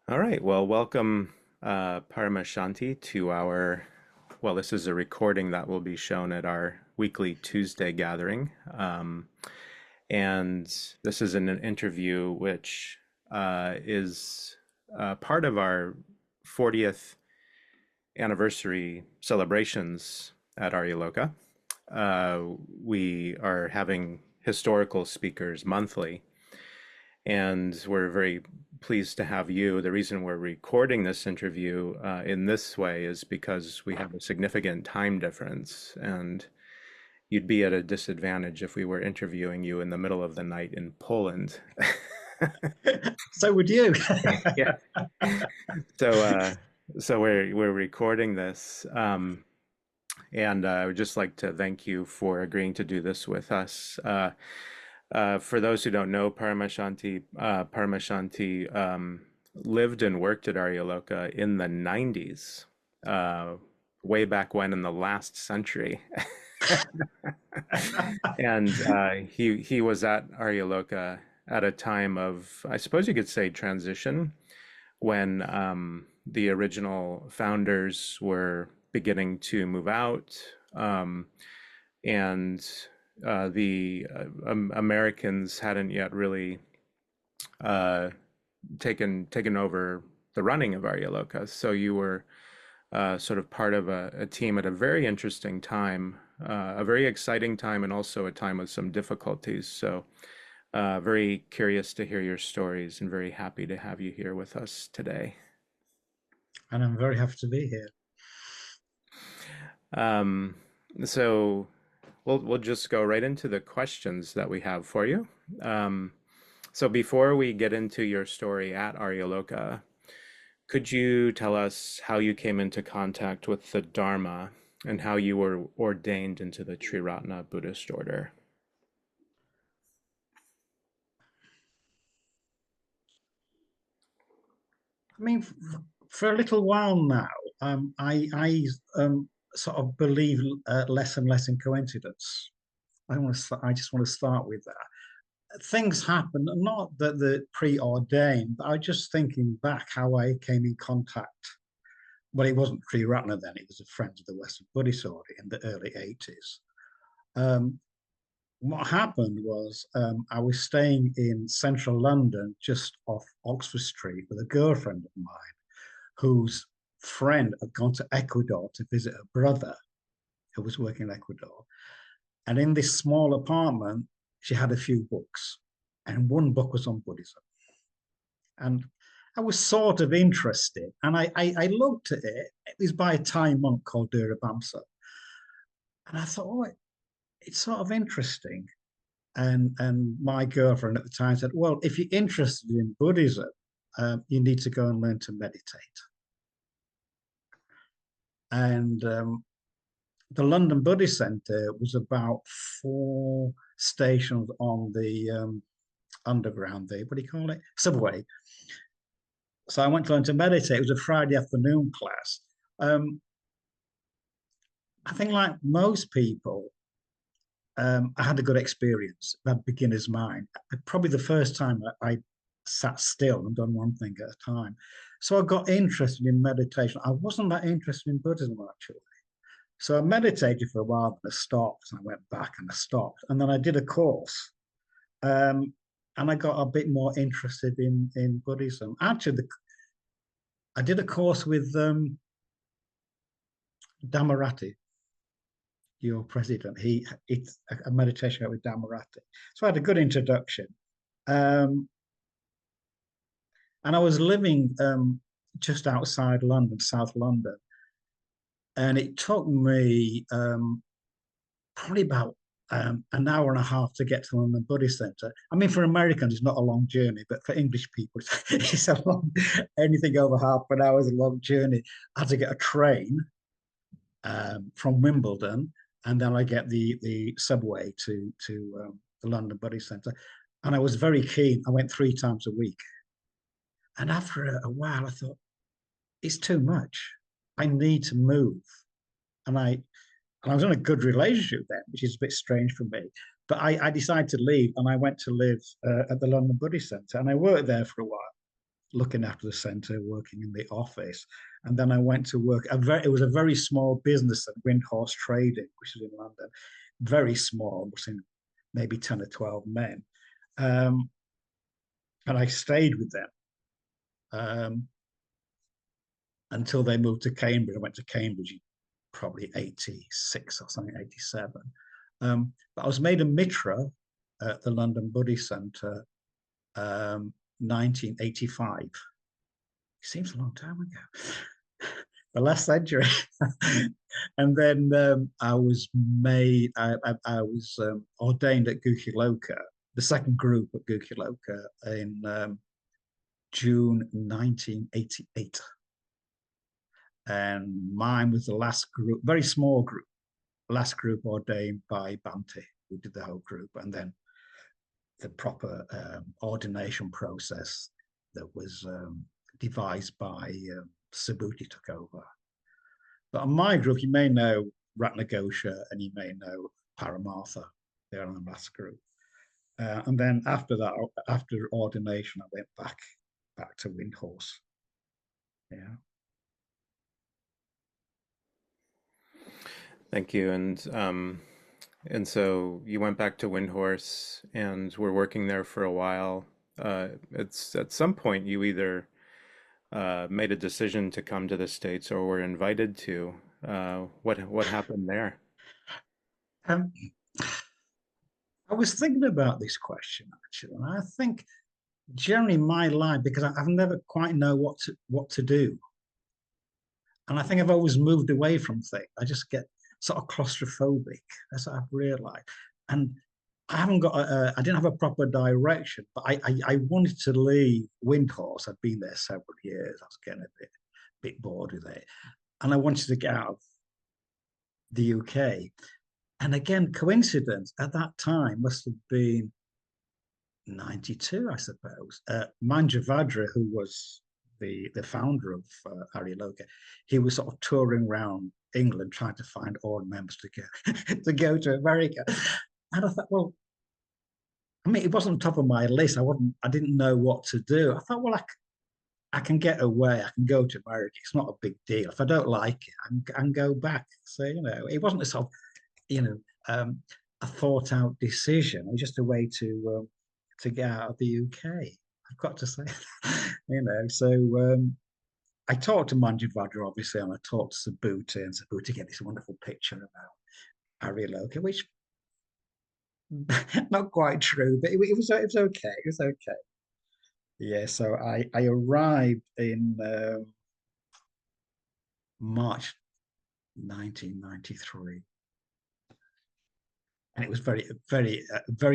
All right. Well, welcome, Paramashanti, to this is a recording that will be shown at our weekly Tuesday gathering. And this is an interview which is part of our 40th anniversary celebrations at Aryaloka. We are having historical speakers monthly, and we're very pleased to have you. The reason we're recording this interview in this way is because we have a significant time difference, and you'd be at a disadvantage if we were interviewing you in the middle of the night in Poland. So would you. Yeah. So, we're recording this, and I would just like to thank you for agreeing to do this with us. For those who don't know, Paramashanti lived and worked at Aryaloka in the 90s, way back when in the last century. And he was at Aryaloka at a time of, I suppose you could say, transition when the original founders were beginning to move out, and the Americans hadn't yet really uh, taken over the running of Aryaloka. So you were sort of part of a team at a very interesting time, a very exciting time, and also a time with some difficulties. So very curious to hear your stories, and very happy to have you here with us today. And I'm very happy to be here. Um, so we'll just go right into the questions that we have for you. Um, so before we get into your story at Aryaloka, could you tell us how you came into contact with the Dharma and how you were ordained into the Triratna Buddhist order? I mean, for a little while now, I sort of believe less and less in coincidence. I just want to start with that. Things happen, not that they're preordained, but I just thinking back how I came in contact. Well, it wasn't Sri Ratna then; it was a Friends of the Western Buddhist Order in the early '80s. Um, what happened was I was staying in central London, just off Oxford Street, with a girlfriend of mine whose friend had gone to Ecuador to visit her brother who was working in Ecuador. And in this small apartment, she had a few books, and one book was on Buddhism. And I was sort of interested, and I looked at it. It was by a Thai monk called Dura Bamsa. And I thought, oh, it's sort of interesting. And my girlfriend at the time said, "Well, if you're interested in Buddhism, you need to go and learn to meditate." And the London Buddhist Centre was about 4 stations on the underground there. What do you call it? Subway. So I went to learn to meditate. It was a Friday afternoon class. Um, I think, like most people, I had a good experience, that beginner's mind. Probably the first time I sat still and done one thing at a time. So I got interested in meditation. I wasn't that interested in Buddhism, actually. So I meditated for a while, but I stopped, and I went back and I stopped. And then I did a course, um, and I got a bit more interested in Buddhism. Actually, I did a course with Dhammarathi, your president. It's a meditation with Dhammarathi. So I had a good introduction. Um, and I was living just outside London, South London, and it took me probably about an hour and a half to get to London Buddhist Centre. I mean, for Americans, it's not a long journey, but for English people, it's a long, anything over half an hour is a long journey. I had to get a train from Wimbledon, and then I get the subway to the London Buddhist Centre. And I was very keen. I went 3 times a week. And after a while, I thought, it's too much. I need to move. And I was in a good relationship then, which is a bit strange for me. But I decided to leave, and I went to live at the London Buddhist Centre, and I worked there for a while. looking after the centre, working in the office, and then I went to work. It was a very small business at Windhorse Trading, which is in London, very small, was in maybe 10 or 12 men, um, and I stayed with them until they moved to Cambridge. I went to Cambridge in probably 86 or something, 87. But I was made a mitra at the London Buddy Centre 1985. Seems a long time ago. The last century. And then I was ordained at Aryaloka, the second group at Aryaloka in June 1988. And mine was the last group, very small group, last group ordained by Banti, who did the whole group. And then the proper ordination process that was devised by Subhuti took over. But on my group, you may know Ratnagosha and you may know Paramartha. They're on the last group. And then after that, after ordination, I went back to Windhorse. Yeah. Thank you. And so you went back to Windhorse and were working there for a while. It's at some point you either made a decision to come to the States or were invited to. What happened there? Um, I was thinking about this question actually, and I think generally my life, because I've never quite know what to do, and I think I've always moved away from things. I just get sort of claustrophobic. That's what I've realized, and I haven't got I didn't have a proper direction, but I wanted to leave Windhorse. I'd been there several years. I was getting a bit bored with it, and I wanted to get out of the UK. And again, coincidence at that time must have been 92, I suppose. Manjavadra, who was the founder of Aryaloka, he was sort of touring around England trying to find odd members to go to go to America. And I thought, well, I mean, it wasn't top of my list. I didn't know what to do. I thought, well, I can get away. I can go to America. It's not a big deal. If I don't like it, I can go back. So, it wasn't a sort of, you know, a thought out decision. It was just a way to get out of the UK. I've got to say, So I talked to Manjivadra, obviously, and I talked to Subhuti, and Subhuti gave this wonderful picture about Aryaloka, which not quite true, but it was okay. It was okay. Yeah, so I arrived in March 1993, and it was very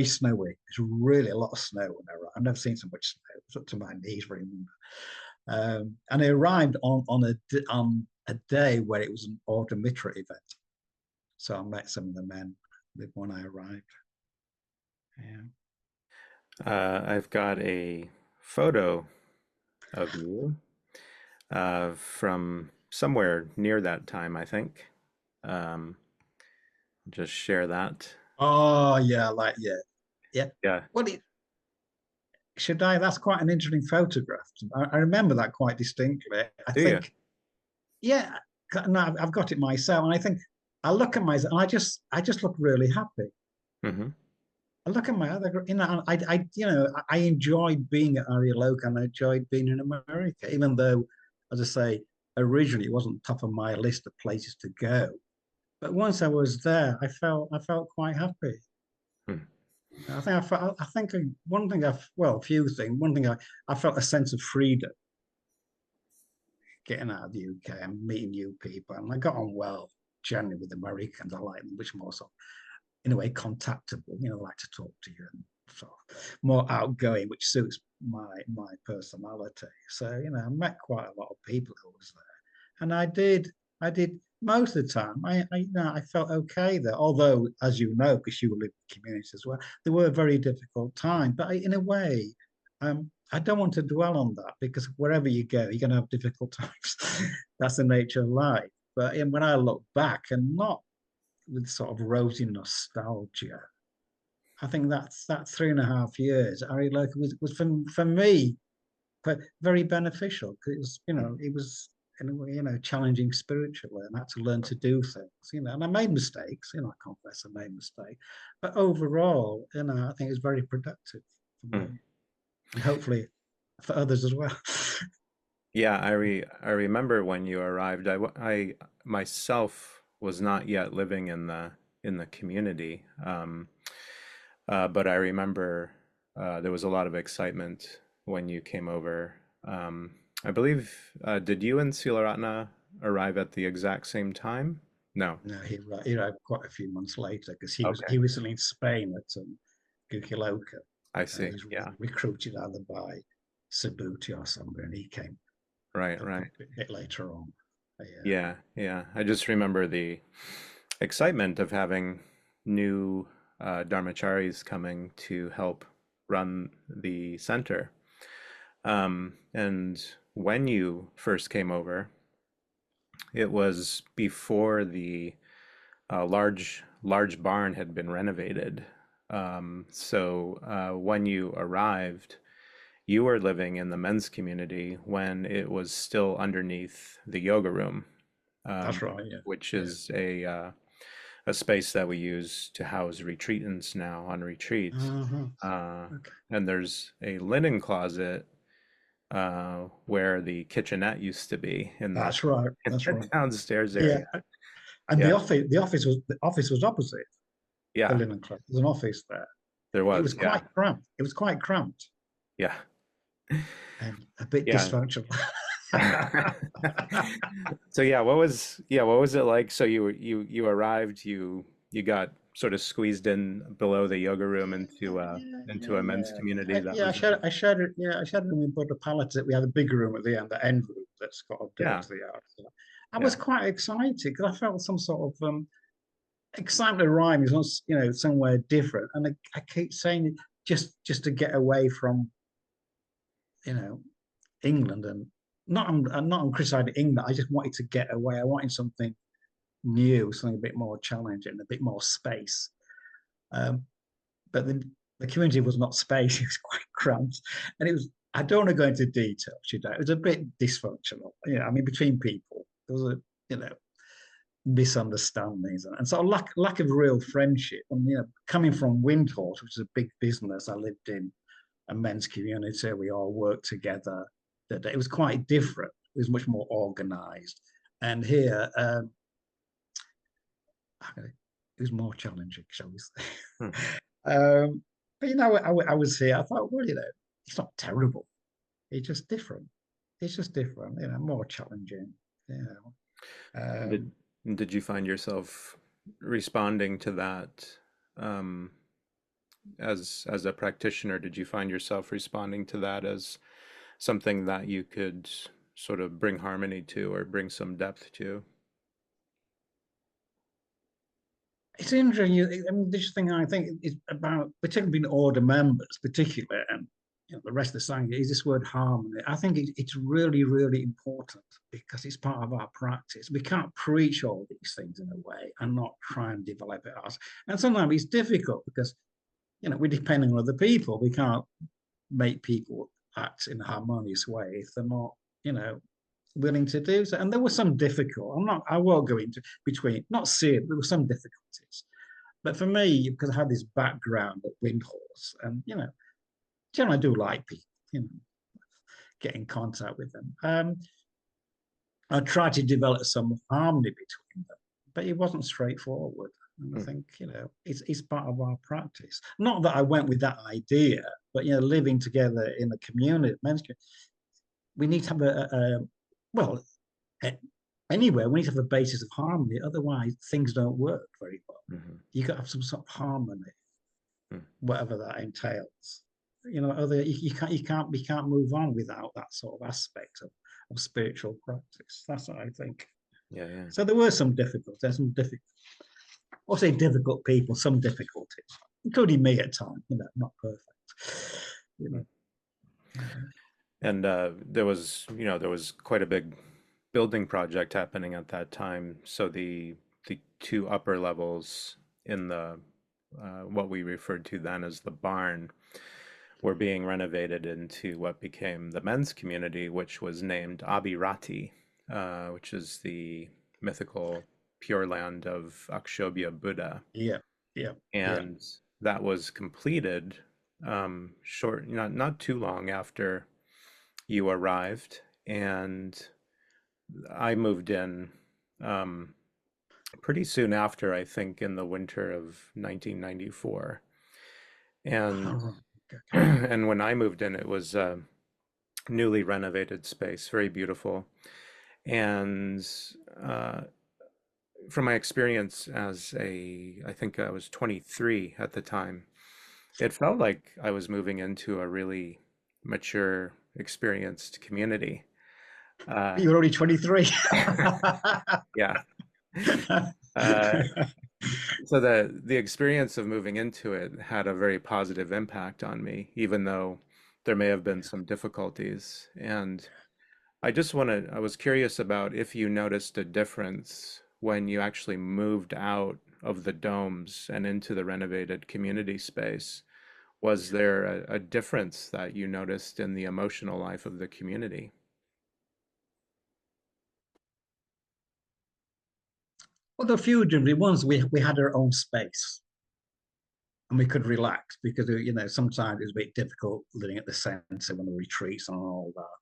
snowy. It's really a lot of snow when I arrived. I've never seen so much snow. It was up to my knees, very. And I arrived on a day where it was an autumn mitra event. So I met some of the men when I arrived. Yeah. I've got a photo of you from somewhere near that time, I think. Um, just share that. Oh yeah, yeah. Yeah. What should I? That's quite an interesting photograph. I remember that quite distinctly. I Do you? think, yeah, no, I've got it myself, and I think I look at myself, and I just look really happy. Hmm. I look at my other, I enjoyed being at Aryaloka and I enjoyed being in America, even though, as I say, originally it wasn't top of my list of places to go. But once I was there, I felt quite happy. I think one thing a few things. One thing I felt a sense of freedom getting out of the UK and meeting new people, and I got on well generally with Americans. I like them, which more so in a way contactable, like to talk to you and sort of more outgoing, which suits my personality. So, I met quite a lot of people who was there. And I did most of the time. I felt okay there. Although, as you know, because you live in communities as well, there were very difficult times. But in a way, I don't want to dwell on that because wherever you go, you're going to have difficult times. That's the nature of life. But when I look back, and not with sort of rosy nostalgia, I think that 3.5 years, Aryaloka was for me. very beneficial because it was, it was in a way, challenging spiritually, and I had to learn to do things, and I made mistakes, I confess I made mistakes, but overall, I think it's very productive for Mm. me and hopefully for others as well. Yeah, I remember when you arrived. I myself was not yet living in the community, but I remember there was a lot of excitement when you came over. I believe, did you and Silaratna arrive at the exact same time? No. No, he arrived quite a few months later because Okay, he was in Spain at Aryaloka. I see. He was Yeah, recruited either by Suddhayu or somewhere, and he came right, a right. bit later on. Yeah, Yeah, yeah. I just remember the excitement of having new Dharmacharis coming to help run the center. And when you first came over, it was before the large barn had been renovated. So when you arrived, you were living in the men's community when it was still underneath the yoga room, um, that's right. Yeah, which yeah. is a space that we use to house retreatants now on retreat. Uh-huh. Uh, Okay. and there's a linen closet where the kitchenette used to be in the, That's right. in That's the right. downstairs Yeah, area. and Yeah, the office was opposite the yeah, linen closet. There's an office there. there It was was. Yeah, quite cramped. It was quite cramped yeah, and a bit yeah. dysfunctional. So yeah, what was it like? So you arrived, you got sort of squeezed in below the yoga room into a men's community that Yeah, was I shared it. Yeah, I shared it with Buddha Palace. We had a big room at the end, the end room that's got a door yeah, to the yard. So I was yeah. quite excited because I felt some sort of excitement around me, somewhere different. And I keep saying it just to get away from, you know, England and I'm not criticizing England. I just wanted to get away. I wanted something new, something a bit more challenging, a bit more space. Um, but the community was not space; it was quite cramped, and it was. I don't want to go into detail, should I? It was a bit dysfunctional. I mean, between people, there was a misunderstandings and sort of lack of real friendship. And coming from Windhorse, which is a big business, I lived in a men's community. We all worked together. That it was quite different. It was much more organised, and here it was more challenging, shall we say? Hmm. But I was here. I thought, well, it's not terrible. It's just different. It's just different. More challenging. You Did um, did you find yourself responding to that as a practitioner? Did you find yourself responding to that as something that you could sort of bring harmony to or bring some depth to? it's interesting. I mean, this thing I think is about, particularly being order members, particularly, and the rest of the sangha is this word harmony. I think it's really, really important because it's part of our practice. We can't preach all these things in a way and not try and develop it ourselves. And sometimes it's difficult because we're depending on other people. We can't make people act in a harmonious way if they're not, you know, willing to do so. And there were some difficult. I won't go into between, not serious, there were some difficulties. But for me, because I had this background at Windhorse, and generally I do like people, get in contact with them. I tried to develop some harmony between them, but it wasn't straightforward. And I Hmm. think, it's part of our practice. Not that I went with that idea, but, living together in a community, we need to have well, anywhere, we need to have a basis of harmony. Otherwise, things don't work very well. Hmm. You got to have some sort of harmony, Hmm. whatever that entails. Other we can't move on without that sort of aspect of spiritual practice. That's what I think. Yeah, yeah. So there were some difficulties, I'll say difficult people, some difficulties, including me at times, not perfect. You Hmm. know. Uh, And there was quite a big building project happening at that time. So the two upper levels in the what we referred to then as the barn were being renovated into what became the men's community, which was named Abhirati, which is the mythical Pure Land of Akshobhya Buddha. Yeah, yeah, yeah. And that was completed not too long after you arrived. And I moved in um, pretty soon after, I think, in the winter of 1994. And Oh, okay. and when I moved in, it was a newly renovated space, very beautiful. And uh, from my experience I think I was 23 at the time, it felt like I was moving into a really mature, experienced community. Uh, You're only 23. yeah. Uh, so the experience of moving into it had a very positive impact on me, even though there may have been Yeah. some difficulties. And I was curious about if you noticed a difference when you actually moved out of the domes and into the renovated community space. Was there a difference that you noticed in the emotional life of the community? Well, the few different ones, we had our own space and we could relax because sometimes it was a bit difficult living at the centre when the retreats and all that,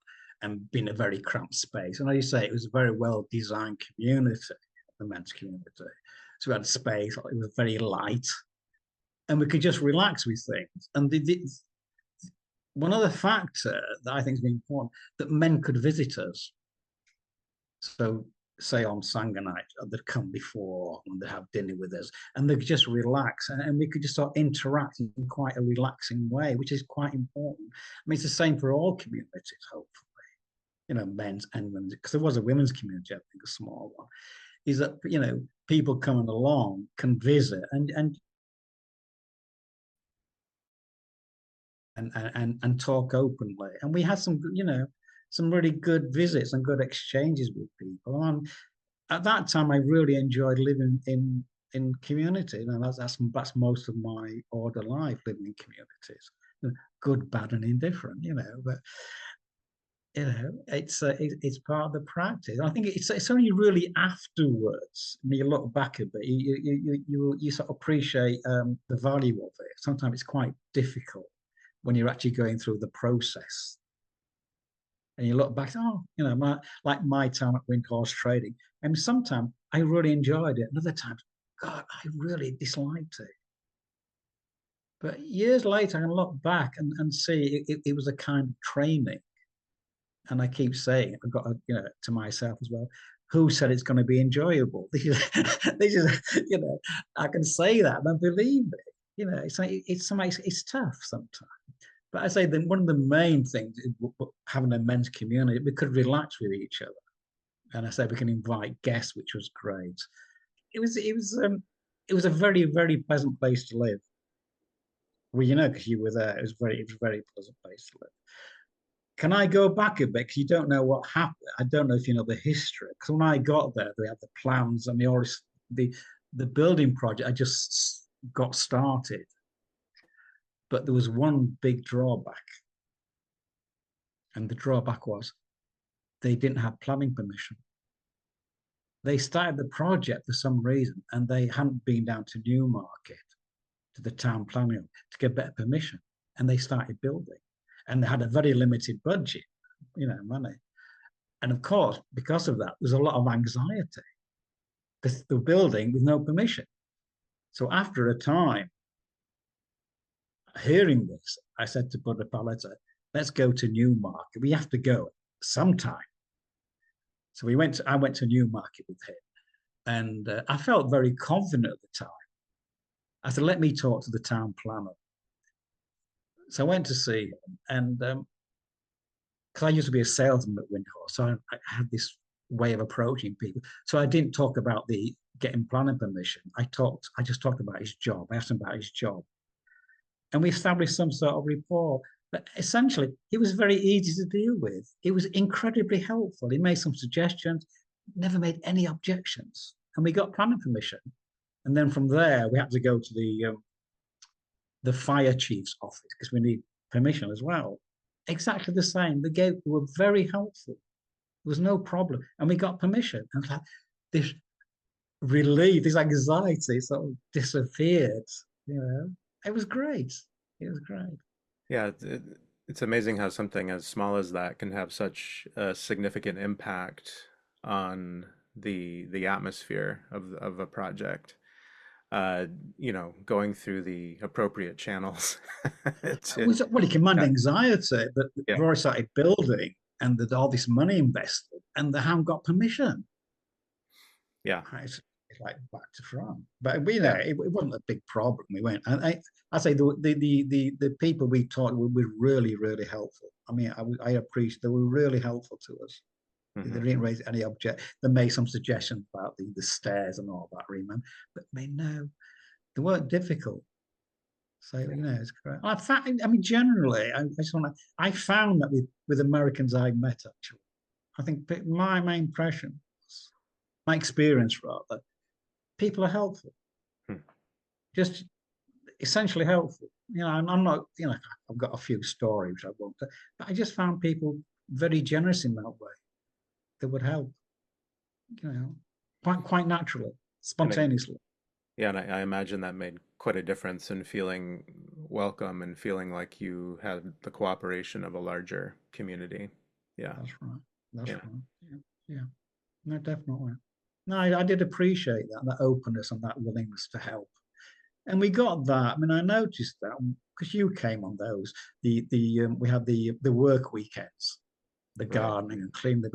and being a very cramped space. And as you say, it was a very well designed community, the men's community. So we had space, it was very light, and we could just relax with things. And one other factor that I think is important, that men could visit us. So say on Sangha night, they'd come before and they'd have dinner with us and they'd just relax and we could just sort of interact in quite a relaxing way, which is quite important. I mean, it's the same for all communities, hopefully, men's and women's, because there was a women's community, I think, a small one, is that, people coming along can visit and talk openly. And we had some really good visits and good exchanges with people. And at that time, I really enjoyed living in community. That's most of my order life, living in communities, good, bad, and indifferent. But it's part of the practice. I think it's only really afterwards when you look back a bit, you sort of appreciate the value of it. Sometimes it's quite difficult when you're actually going through the process and you look back, oh, my time at Windhorse Trading. And sometimes I really enjoyed it. And other times, God, I really disliked it. But years later, I can look back and see it was a kind of training. And I keep saying, I've got to myself as well, who said it's going to be enjoyable? This is, I can say that and I believe it. It's tough sometimes. But I say that one of the main things is having a men's community, we could relax with each other. And I said we can invite guests, which was great. It was a very, very pleasant place to live. Well, because you were there, it was a very pleasant place to live. Can I go back a bit? Because you don't know what happened. I don't know if you know the history. Because when I got there, they had the plans and the building project. I just got started, but there was one big drawback, and the drawback was they didn't have planning permission. They started the project for some reason, and they hadn't been down to Newmarket to the town planning to get better permission, and they started building, and they had a very limited budget, money. And of course, because of that, there's a lot of anxiety because they're building with no permission. So after a time, hearing this, I said to Buddha Paletta, let's go to Newmarket. We have to go sometime. So I went to Newmarket with him. And I felt very confident at the time. I said, let me talk to the town planner. So I went to see him. And because I used to be a salesman at Windhorse, so I had this way of approaching people. So I didn't talk about the getting planning permission. I just talked about his job. I asked him about his job. And we established some sort of rapport. But essentially, he was very easy to deal with. He was incredibly helpful. He made some suggestions, never made any objections. And we got planning permission. And then from there, we had to go to the fire chief's office because permission as well. Exactly the same. They were very helpful. There was no problem, and we got permission. And like this relief, this anxiety sort of disappeared. You know, it was great. It was great. Yeah, it's amazing how something as small as that can have such a significant impact on the atmosphere of a project. Uh, going through the appropriate channels. to, Well, you can mind yeah, anxiety that yeah, they've already started building and there's all this money invested and they haven't got permission. yeah, It's like back to front. But you know, yeah. it wasn't a big problem. We went, and I say the people we talked were really really helpful. I mean, I appreciate they were really helpful to us. They Hmm. didn't raise any object. They made some suggestions about the stairs and all that, remember? But I mean, no, they weren't difficult. So you know, it's great. I mean, generally, I found that with Americans I met actually, I think my impression, my experience rather, people are helpful, Hmm. just essentially helpful. You know, I'm not, you know, I've got a few stories I won't, but I just found people very generous in that way. That would help, you know, quite naturally, And I, spontaneously. yeah, and I imagine that made quite a difference in feeling welcome and feeling like you had the cooperation of a larger community. Yeah, That's right. That's yeah, right. Yeah, yeah. No, definitely. No, I did appreciate that openness and that willingness to help. And we got that. I mean, I noticed that because you came on those. We had the work weekends, the right. gardening and cleaning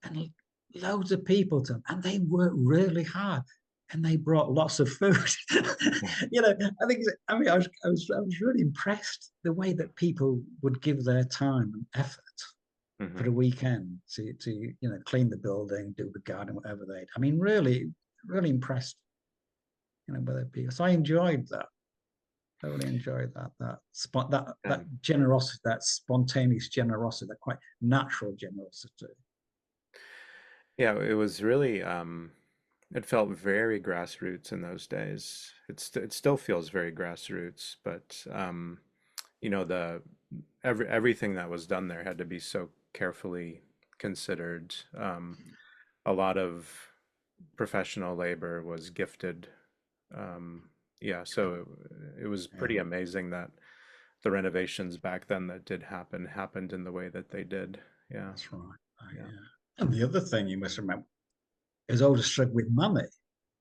and loads of people to them, and they worked really hard, and they brought lots of food. You know, I think. I mean, I was really impressed the way that people would give their time and effort Hmm. for a weekend to you know clean the building, do the garden, whatever they. I mean, really, really impressed. You know, by the people. So I enjoyed that. Totally enjoyed that And generosity, that spontaneous generosity, that quite natural generosity. yeah, it was really, it felt very grassroots in those days. It still feels very grassroots, but the everything that was done there had to be so carefully considered. A lot of professional labor was gifted. Yeah, so it was Yeah, pretty amazing that the renovations back then that did happen happened in the way that they did. Yeah, that's right. yeah, Yeah. And the other thing you must remember is always struggle with money.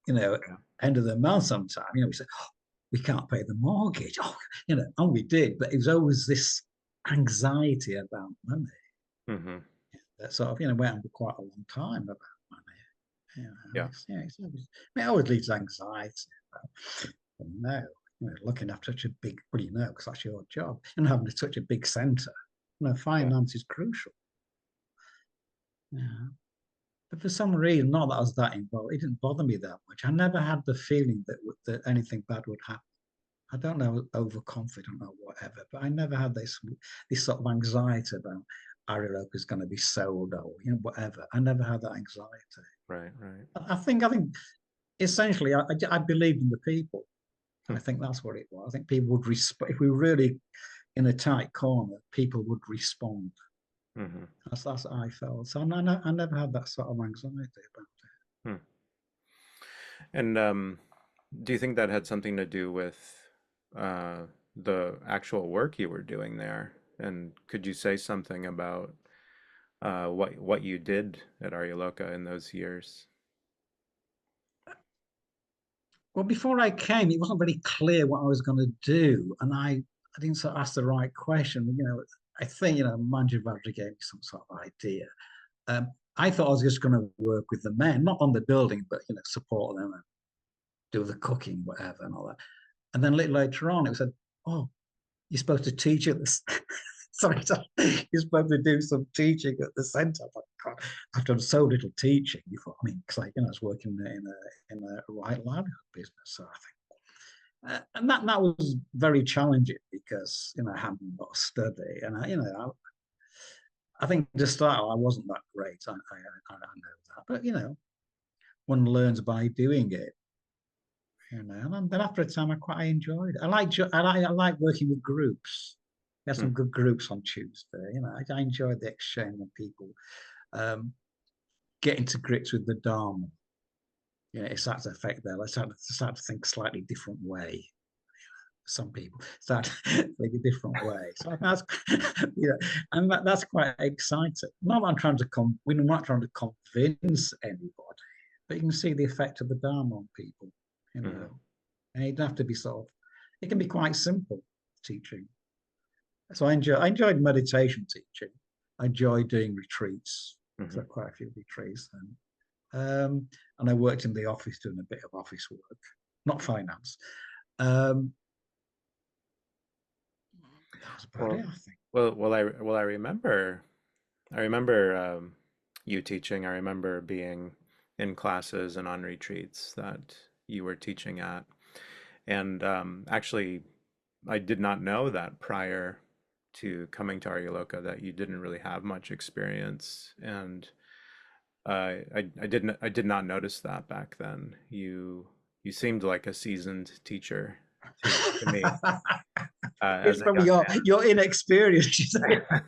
You know, yeah, end of the month sometime, you know, we say, oh, we can't pay the mortgage. Oh, you know, and we did, but it was always this anxiety about money hmm, that sort of, you know, went on for quite a long time about money. You know, yeah, it's always, I mean, it always leaves anxiety. No, you know, looking after such a big, well, you know, because that's your job, and having such a big centre, you know, yeah, finance is crucial. Yeah. But for some reason, not that I was that involved, it didn't bother me that much. I never had the feeling that anything bad would happen. I don't know, overconfident or whatever, but I never had this sort of anxiety about Aryaloka is going to be sold or you know whatever. I never had that anxiety. right, right. I think essentially I believed in the people. Hmm. I think that's what it was. I think people would respect if we were really in a tight corner. People would respond. Hmm. That's what I felt. So I never had that sort of anxiety about Hmm. And do you think that had something to do with the actual work you were doing there? And could you say something about what you did at Aryaloka in those years? Well, before I came, it wasn't very clear what I was going to do, and I didn't sort of ask the right question. You know, I think you know Manjavadra gave me some sort of idea. I thought I was just going to work with the men, not on the building, but you know, support them and do the cooking, whatever, and all that. And then later on, it said, "Oh, you're supposed to teach at the." Sorry, you're supposed to do some teaching at the centre. Like, God, I've done so little teaching before. I mean, because you know, I was working in a right livelihood business, so I think and that was very challenging because you know I hadn't got a study, and you know I think to start I wasn't that great. I know that, but you know one learns by doing it. You know, and then after a time I quite enjoyed it. I like working with groups. We had Hmm. some good groups on Tuesday. I enjoyed the exchange of people um, getting to grips with the Dharma. It starts to affect there. Let's start to think slightly different way. Some people start to think a different way. So that's and that's quite exciting. Not that I'm trying to we're not trying to convince anybody, but you can see the effect of the Dharma on people. Hmm. And it doesn't have to be sort of. It can be quite simple teaching. So I enjoyed meditation teaching. I enjoyed doing retreats. So Hmm. quite a few retreats then. And I worked in the office doing a bit of office work, not finance. Um, that was about Well, it, I think. I remember. I remember you teaching. I remember being in classes and on retreats that you were teaching at. And actually, I did not know that prior to coming to Aryaloka that you didn't really have much experience. And I did not notice that back then. You seemed like a seasoned teacher to me It's as a from young your inexperience, you say. man.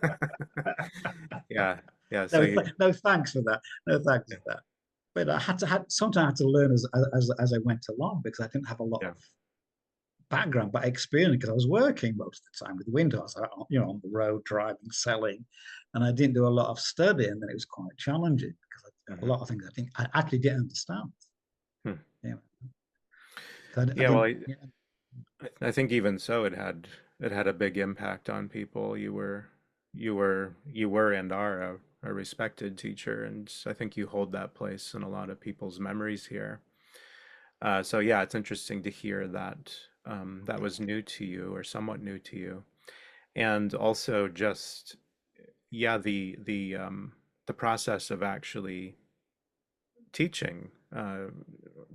Yeah, yeah. So No, you, no thanks for that. No thanks for that. But I had sometimes I had to learn as I went along because I didn't have a lot yeah. of background, but experience because I was working most of the time with windows, on the road, driving, selling, and I didn't do a lot of study, and then it was quite challenging because a Hmm. lot of things I actually didn't understand. Hmm. Yeah, I Yeah, well, didn't. Yeah, I think even so, it had a big impact on people. You were and are a respected teacher, and I think you hold that place in a lot of people's memories here. So yeah, it's interesting to hear that that was new to you or somewhat new to you, and also just yeah, the process of actually teaching,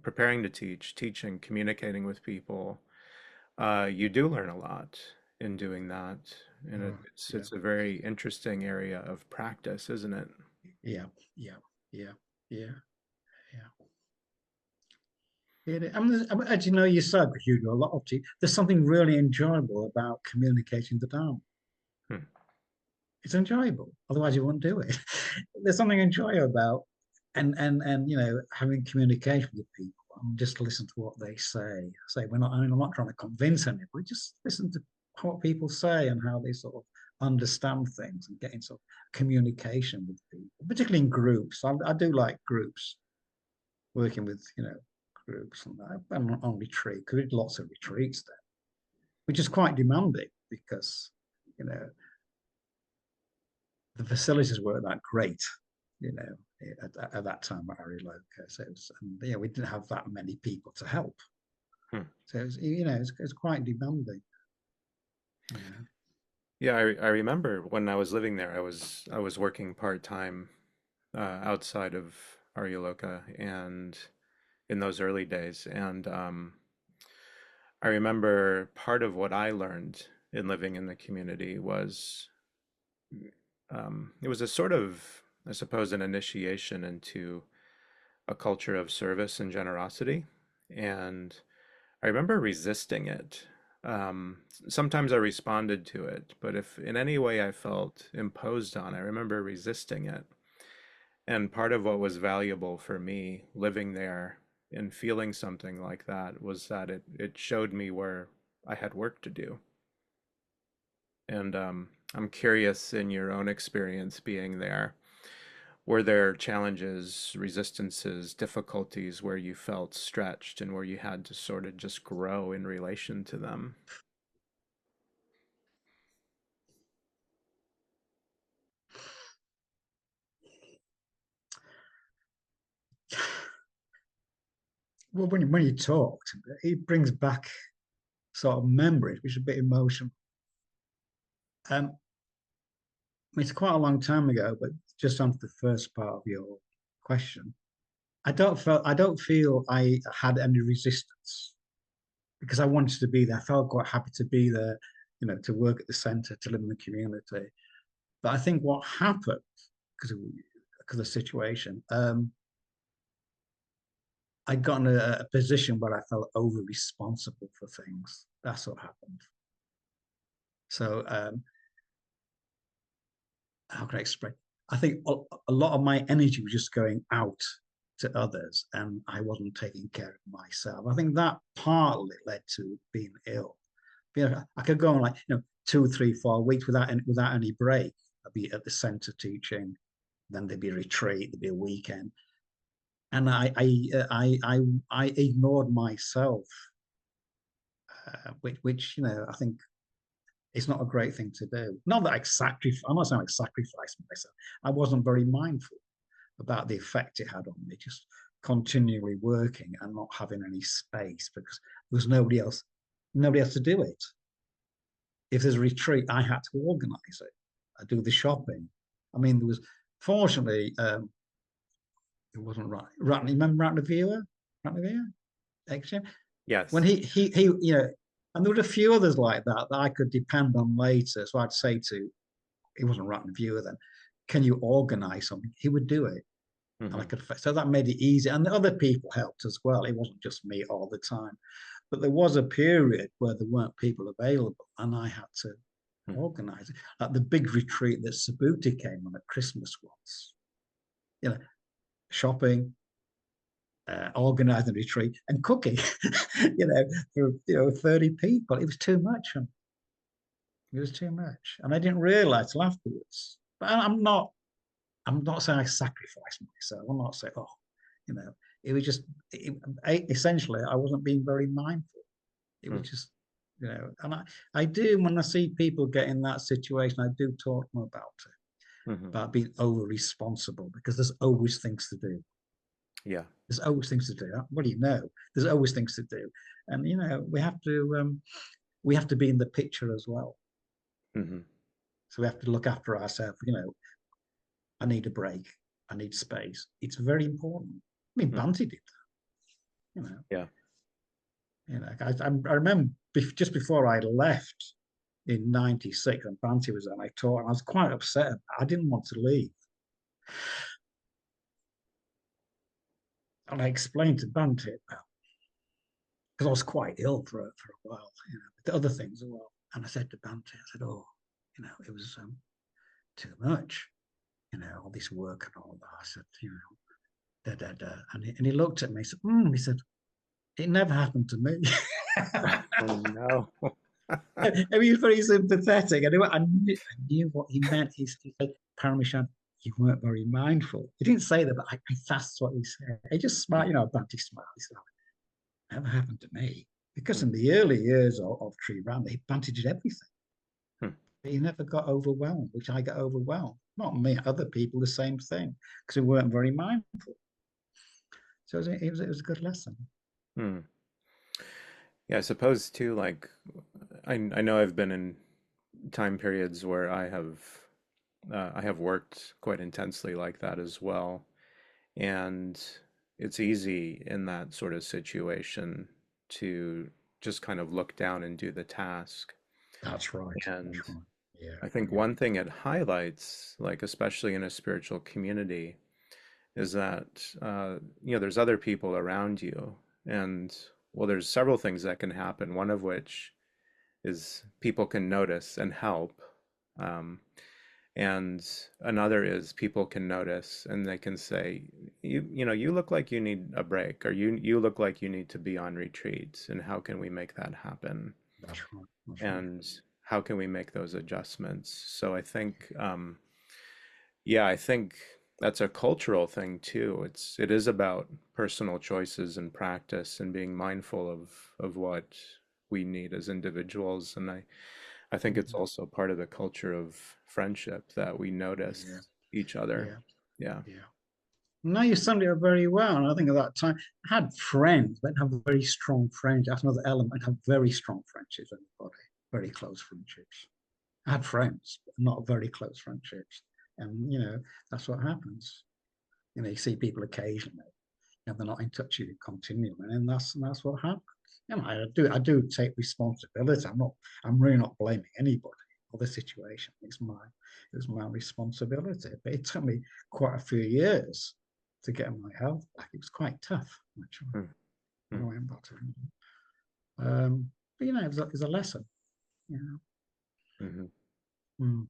preparing to teach, teaching, communicating with people. You do learn a lot in doing that, and oh, yeah, it's a very interesting area of practice, isn't it? yeah, yeah, yeah, yeah, yeah. I mean, as you know yourself, Hugo, a lot of there's something really enjoyable about communicating the Dharma. Hmm. It's enjoyable. Otherwise, you wouldn't do it. There's something enjoyable about and having communication with people and just listen to what they say. I'm not trying to convince anybody. Just listen to what people say and how they sort of understand things and get into communication with people, particularly in groups. I do like groups, working with groups and that. I'm on retreat because we did lots of retreats then, which is quite demanding because you know the facilities weren't that great, you know, at that time at Aryaloka. So we didn't have that many people to help. Hmm. So it's quite demanding. Yeah. Yeah, I remember when I was living there, I was working part-time outside of Aryaloka and in those early days, and I remember part of what I learned in living in the community was it was a sort of, I suppose, an initiation into a culture of service and generosity. And I remember resisting it. Sometimes I responded to it, but if in any way I felt imposed on, I remember resisting it. And part of what was valuable for me living there and feeling something like that was that it showed me where I had work to do. And I'm curious in your own experience being there. Were there challenges, resistances, difficulties where you felt stretched and where you had to sort of just grow in relation to them? Well, when you talked, it brings back sort of memories, which is a bit emotional. It's quite a long time ago, but just on the first part of your question, I don't feel I had any resistance because I wanted to be there. I felt quite happy to be there, to work at the centre, to live in the community. But I think what happened because of the situation, I got in a position where I felt over responsible for things. That's what happened. So can I explain? I think a lot of my energy was just going out to others, and I wasn't taking care of myself. I think that partly led to being ill. I could go on like 2, 3, 4 weeks without any break. I'd be at the center teaching, then there'd be a retreat, there'd be a weekend, and I ignored myself, which I think it's not a great thing to do. Not that I'm not saying I sacrificed myself. I wasn't very mindful about the effect it had on me, just continually working and not having any space because there was nobody else to do it. If there's a retreat, I had to organize it. I do the shopping. I mean, there was fortunately it wasn't right. Right, remember Ratner Exchange? When Yes. he and there were a few others like that I could depend on later. So I'd say to he wasn't writing viewer then, can you organize something? He would do it. And I Hmm. could so that made it easy. And the other people helped as well. It wasn't just me all the time. But there was a period where there weren't people available and I had to organize it. Like the big retreat that Subhuti came on at Christmas once. You know, shopping, organizing a retreat and cooking, for 30 people. It was too much. And it was too much. And I didn't realize till afterwards. But I'm not saying I sacrificed myself. I'm not saying, you know, it was just essentially I wasn't being very mindful. It was just, and I do when I see people get in that situation, I do talk to them Hmm. about being over responsible because there's always things to do. Yeah. There's always things to do. What do you know? There's always things to do, and we have to be in the picture as well. Hmm. So we have to look after ourselves. I need a break. I need space. It's very important. I mean, Banti did that. Yeah. I remember just before I left in '96, and Banti was there, and I taught, and I was quite upset. I didn't want to leave, and I explained to Banti because I was quite ill for a while, the other things as well. And I said to Banti, I said, "Oh, it was too much, all this work and all that." I said, da da da, and he looked at me. He said, "It never happened to me." Oh no. And he was very sympathetic. I knew what he meant. He said, Paramashanti, you weren't very mindful. He didn't say that, but that's what he said. He just smiled, Banti smiled. He said, never happened to me. Because in the early years of Tree Ram, Banti did everything. Hmm. But he never got overwhelmed, which I got overwhelmed. Not me, other people, the same thing, because we weren't very mindful. So it was a good lesson. Hmm. Yeah, I suppose too, like I know I've been in time periods where I have worked quite intensely like that as well. And it's easy in that sort of situation to just kind of look down and do the task. That's right. And That's right. Yeah, I think yeah, one thing it highlights, like especially in a spiritual community, is that there's other people around you, and well, there's several things that can happen. One of which is people can notice and help, um, and another is people can notice and they can say, you look like you need a break, or you look like you need to be on retreat, and how can we make that happen? that's right. That's right. And how can we make those adjustments? So I think, yeah, I think that's a cultural thing too. It is about personal choices and practice and being mindful of what we need as individuals. And I think it's Mhm. also part of the culture of friendship that we Yeah, notice each other. yeah, Yeah. yeah. No, you summed it up very well. And I think at that time, I had friends, but have very strong friends. That's another element. I have very strong friendships with everybody, very close friendships. I had friends, but not very close friendships. And, that's what happens. You see people occasionally, and they're not in touch with you continually. And that's what happens. I do take responsibility. I'm really not blaming anybody for the situation. It was my responsibility. But it took me quite a few years to get my health back. It was quite tough, actually, Mm, when mm, I went back to England. But it was a lesson. You know. mhm. Mm.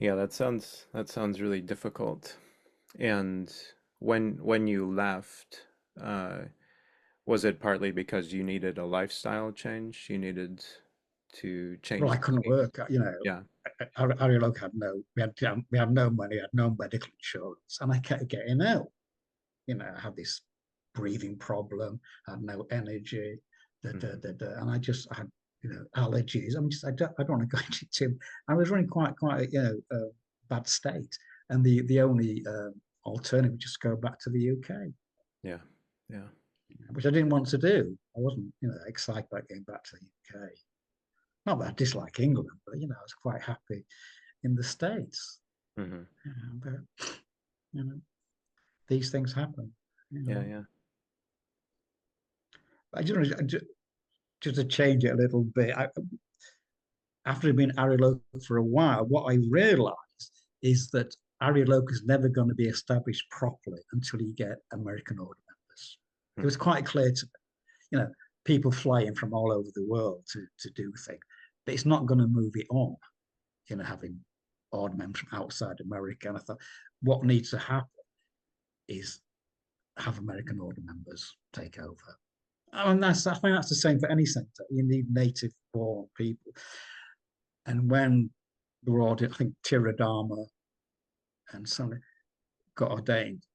Yeah, that sounds really difficult. And when you left, uh, was it partly because you needed a lifestyle change? You needed to Well, change I the couldn't way. work. Yeah. Aryaloka had no, we had no money, we had no medical insurance, and I kept getting ill. I had this breathing problem, I had no energy, Hmm. and I had, allergies. I don't want to go into too. I was running quite a, bad state, and the only alternative was just go back to the UK, Yeah. Yeah. which I didn't want to do. I wasn't, excited about getting back to the UK. Not that I dislike England, but I was quite happy in the States. Hmm. But you know, these things happen. You Yeah. know, Yeah. I just to change it a little bit. After being Aryaloka for a while, what I realised is that Aryaloka is never going to be established properly until you get American order members. It was Hmm. quite clear to me, people flying from all over the world to do things, but it's not going to move it on. Having order members from outside America, and I thought, what needs to happen is have American order members take over. And I think that's the same for any centre. You need native born people. And when the were ordained, I think Tiradama and somebody got ordained,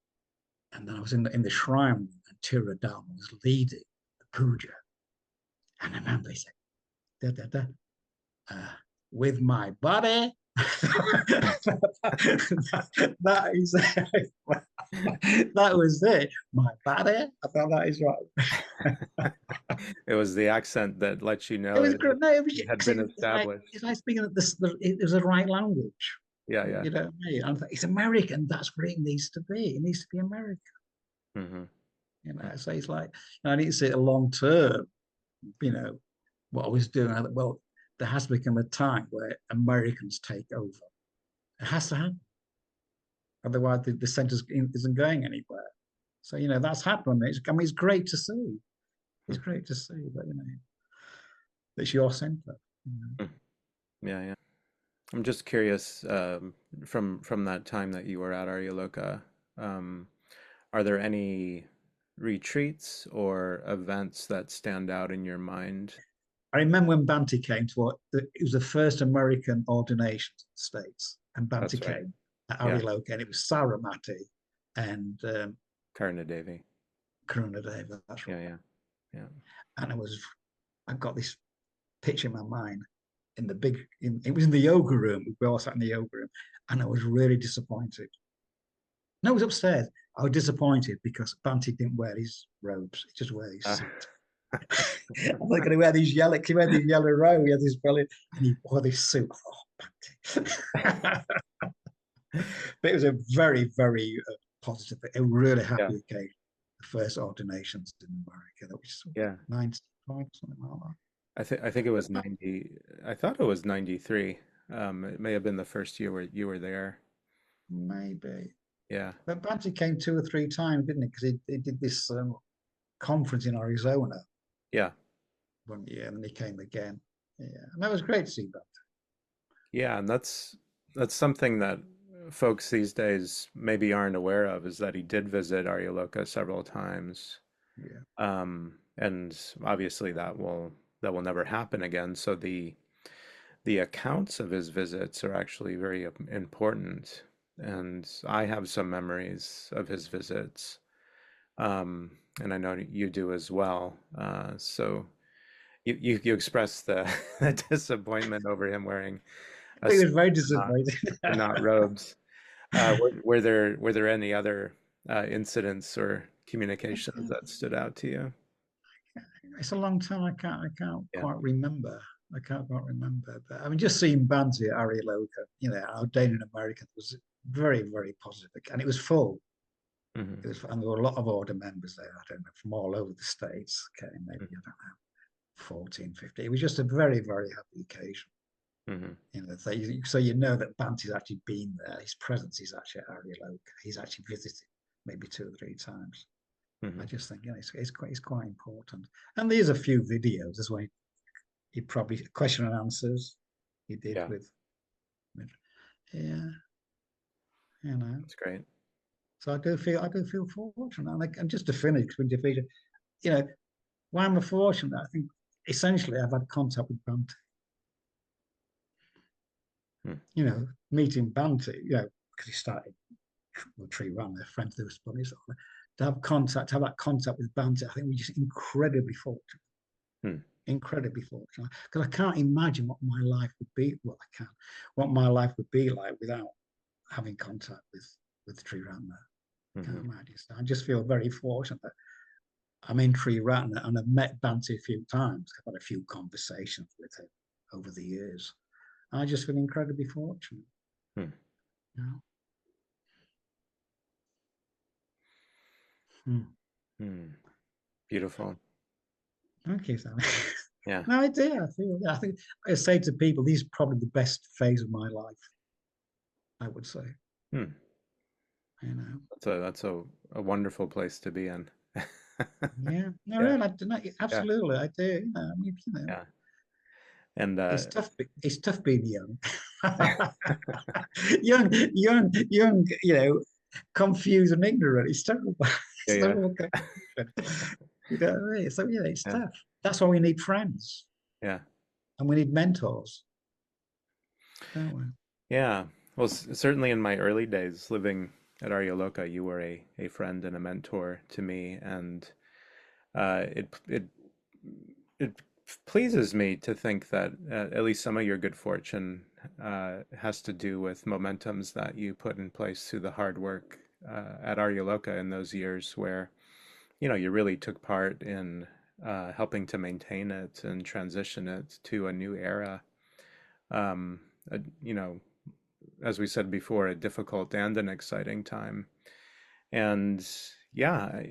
and then I was in the shrine room, and Tiradama was leading the puja. And I remember he said, da, da, da, uh, with my body. that is that was it. My body. I thought that is right. It was the accent that let you It know was it, great. No, it was, it had been it's like established. it's like speaking of this. It was the right language. Yeah. Yeah. You know what I mean? And it's American. That's what it needs to be. It needs to be American. Hmm. So it's like I need to see it long term. You know what I was doing. I thought, well, there has to become a time where Americans take over. It has to happen. Otherwise, the centre isn't going anywhere. So that's happened. It's great to see. It's great to see that it's your centre. Yeah. Yeah. I'm just curious, from that time that you were at Aryaloka, um, are there any retreats or events that stand out in your mind? I remember when Banty came to it was the first American ordination in the States, and Banty That's right. came at Yeah, Aryaloka, and it was Saramati and Karnadevi. Karunadeva. That's Yeah, right. yeah, yeah. And I got this picture in my mind it was in the yoga room. We all sat in the yoga room, and I was really disappointed. No, it was upstairs. I was disappointed because Banty didn't wear his robes; he just wear his Uh, suit. I was going to wear these yellow. He wear these yellow robe. He had this brilliant, and he wore this suit. Oh, Banty. But it was a very, very positive, a really yeah, happy occasion. The first ordinations in America. That was yeah. 95, something like I think it was that. 90. I thought it was 93. It may have been the first year where you were there. Maybe. Yeah, But Banty came 2 or 3 times, didn't he? Because he did this conference in Arizona yeah, 1 year, and then he came again. Yeah, and that was great to see Banty. yeah. And that's something that folks these days maybe aren't aware of is that he did visit Aryaloka several times. Yeah. And obviously that will never happen again. So the accounts of his visits are actually very important. And I have some memories of his visits, and I know you do as well. So you expressed the, the disappointment over him wearing a He suit was very and not, disappointed. and not robes. Were there any other incidents or communications that stood out to you? It's a long time. I can't Yeah. quite remember. I can't quite remember. But I mean, just seeing Banty at Aryaloka, ordained an American was very, very positive, and it was full. Hmm. And there were a lot of order members there. I don't know, from all over the states. Okay, maybe I Hmm. don't know, 14, 15. It was just a very, very happy occasion. Hmm. So you know that Banty's actually been there. His presence is actually at Aryaloka. He's actually visited maybe 2 or 3 times. I Hmm. just think it's quite important. And there's a few videos. That's why he probably question and answers he did Yeah. with Yeah, you know. That's great. So I do feel fortunate. And just to finish with defeat, you know, why am I fortunate? I think essentially I've had contact with Banty. Hmm. You know, meeting Banty, you know, because he started the tree ran, their friends, they were bunnies. To have that contact with Banty, I think we're just incredibly fortunate. Hmm. Incredibly fortunate. Because I can't imagine what my life would be. Well, I can. What my life would be like without having contact with the tree ran there. Hmm. Can't imagine. So I just feel very fortunate that I'm in Tree Rat and I've met Banty a few times. I've had a few conversations with him over the years. I just feel incredibly fortunate. Hmm. You know? Hmm. Hmm. Beautiful. Thank you, Sally. Yeah. No, I do. I think I say to people, these are probably the best phase of my life, I would say. Hmm. You know. That's a wonderful place to be in. Yeah. No, Yeah. really, no, Yeah. absolutely, I do. You know, I mean, you know, Yeah. And it's tough. It's tough being young. Young. You know, confused and ignorant. It's terrible. yeah, It's yeah, terrible confusion. You know what I mean? So yeah, it's yeah, tough. That's why we need friends yeah, and we need mentors, don't we? yeah. Well, certainly in my early days living at Aryaloka, you were a friend and a mentor to me, and it pleases me to think that at least some of your good fortune has to do with momentums that you put in place through the hard work at Aryaloka in those years where, you really took part in helping to maintain it and transition it to a new era. Um, a, you know, as we said before, a difficult and an exciting time. And yeah,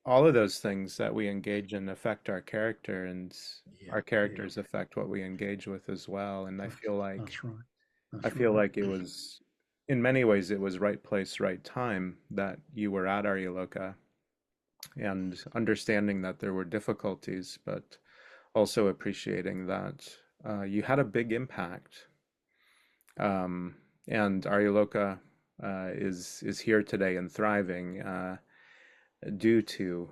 all of those things that we engage in affect our character, and Yeah, our yeah. characters affect what we engage with as well. And That's that's right. I That's feel right. like it was, in many ways, it was right place, right time that you were at Aryaloka, and understanding that there were difficulties, but also appreciating that you had a big impact. Um, and Aryaloka is here today and thriving due to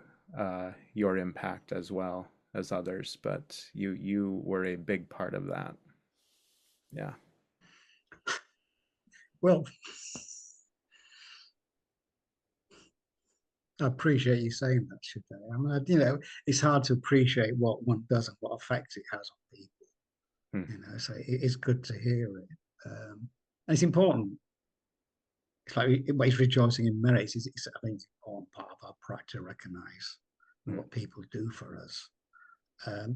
your impact as well as others. But you were a big part of that. Yeah. Well, I appreciate you saying that, Suddhayu. I mean, you know, it's hard to appreciate what one does and what effect it has on people. Hmm. You know, so it's good to hear it, and it's important. It's like it's rejoicing in merit. I think it's an important part of our practice to recognise Hmm. what people do for us. I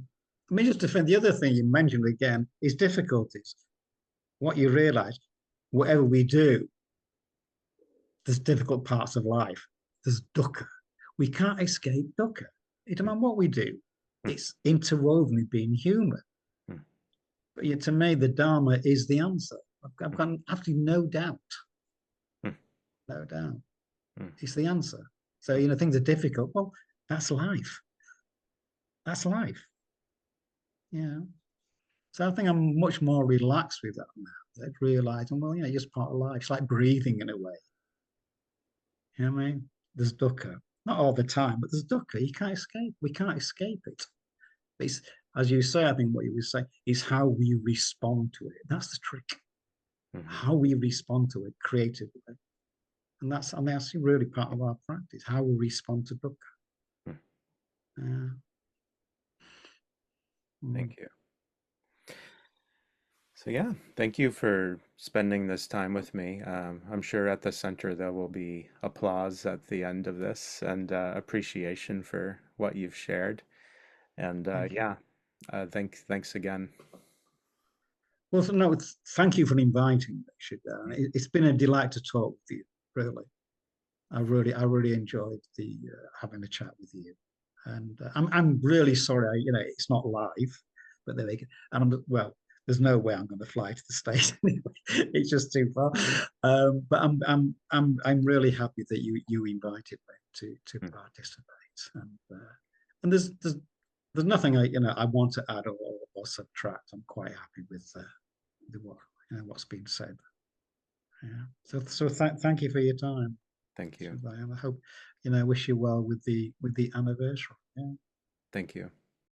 mean, just to defend the other thing you mentioned again is difficulties. What you realise, whatever we do, there's difficult parts of life. There's dukkha. We can't escape dukkha. It doesn't matter what we do. Hmm. It's interwoven in being human. Hmm. But yet, to me, the Dharma is the answer. I've Hmm. got absolutely no doubt. Hmm. No doubt. Hmm. It's the answer. So, Hmm. you know, things are difficult. Well, that's life. That's life. Yeah. So I think I'm much more relaxed with that now. I've realized, well, you know, it's just part of life. It's like breathing in a way. You know what I mean? There's dukkha. Not all the time, but there's dukkha. You can't escape. We can't escape it. It's, as you say, I think what you would say is how we respond to it. That's the trick. Hmm. How we respond to it creatively. And that's, I mean, that's really part of our practice, how we respond to dukkha. Hmm. Uh, mm. Thank you. So yeah, thank you for spending this time with me. I'm sure at the center there will be applause at the end of this, and appreciation for what you've shared. And Thank you. yeah, thanks again. Well, no, thank you for inviting me, Shida. It's been a delight to talk with you, really. I really enjoyed the having a chat with you, and I'm really sorry. You know, it's not live, but there we go. And well, there's no way I'm going to fly to the States anyway. It's just too far. But I'm really happy that you invited me to Mm, participate, and there's nothing I want to add or subtract. I'm quite happy with what what's been said. Yeah. So thank you for your time, Thank you. Suddhayu, and I hope, wish you well with the anniversary. Yeah. Thank you.